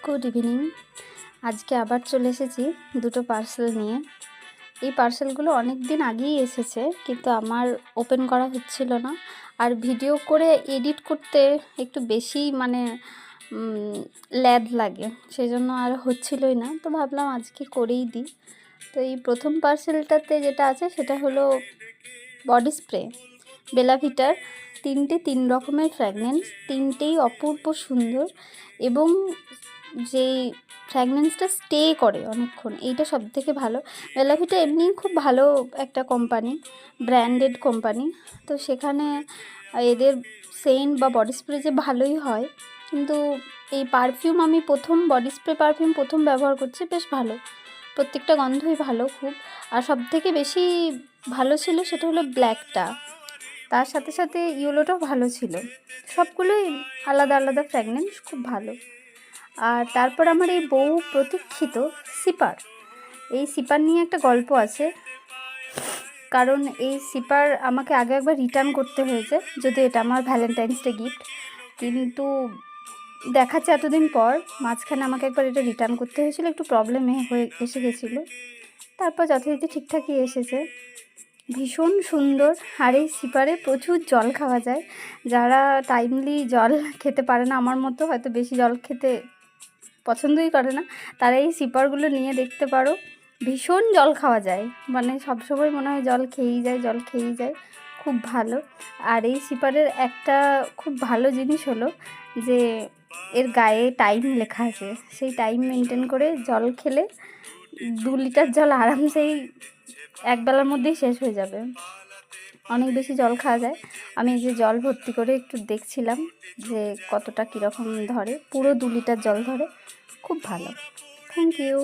Good evening. আজকে আবার চলে এসেছি দুটো পার্সেল নিয়ে। এই পার্সেলগুলো অনেক দিন আগেই এসেছে, কিন্তু আমার ওপেন করা হচ্ছিল না। আর ভিডিও করে এডিট করতে একটু বেশি ল্যাদ লাগে, সেই জন্য আর হচ্ছিলই না। তো ভাবলাম আজকে করেই দিই। তো এই প্রথম পার্সেলটাতে যেটা আছে সেটা হলো বডি স্প্রে বেলা ভিটার। তিন রকমের ফ্র্যাগনেন্স, তিনটেই অপূর্ব সুন্দর এবং যেই ফ্র্যাগনেন্সটা স্টে করে অনেকক্ষণ, এইটা সব থেকে ভালো। বেলা ভিটা এমনি খুব ভালো একটা কোম্পানি, ব্র্যান্ডেড কোম্পানি। তো সেখানে এদের সেন্ট বা বডি স্প্রে যে ভালোই হয়, কিন্তু এই পারফিউম আমি বডি স্প্রে পারফিউম প্রথম ব্যবহার করছি, বেশ ভালো, প্রত্যেকটা গন্ধই ভালো খুব। আর সব থেকে বেশি ভালো ছিল সেটা হলো ব্ল্যাকটা, তার সাথে সাথে ইয়েলোটাও ভালো ছিল। সবগুলোই আলাদা আলাদা ফ্র্যাগনেন্স, খুব ভালো। আর তারপর আমার এই বহু প্রতীক্ষিত সিপার, এই সিপার নিয়ে একটা গল্প আছে। কারণ এই সিপার আমাকে আগে একবার রিটার্ন করতে হয়েছে, যদিও এটা আমার ভ্যালেন্টাইন্স ডে গিফট, কিন্তু দেখাচ্ছে এতদিন পর মাঝখানে আমাকে একবার এটা রিটার্ন করতে হয়েছিল, একটু প্রবলেমে হয়ে এসে গেছিলো। তারপর যথারীতি ঠিকঠাকই এসেছে, ভীষণ সুন্দর। আর এই সিপারে প্রচুর জল খাওয়া যায়। যারা টাইমলি জল খেতে পারে না, আমার মতো হয়তো বেশি জল খেতে পছন্দই করে না, তারা এই সিপারগুলো নিয়ে দেখতে পারো। ভীষণ জল খাওয়া যায়, সবসময় মনে হয় জল খেয়েই যায়, খুব ভালো। আর এই সিপারের একটা খুব ভালো জিনিস হলো যে এর গায়ে টাইম লেখা আছে, সেই টাইম মেনটেন করে জল খেলে 2 লিটার জল আরামসেই একবেলার মধ্যেই শেষ হয়ে যাবে, অনেক বেশি জল খাওয়া যায়। আমি এই যে জল ভর্তি করে একটু দেখছিলাম যে কতটা কীরকম ধরে, পুরো 2 লিটার জল ধরে, খুব ভালো। Thank you.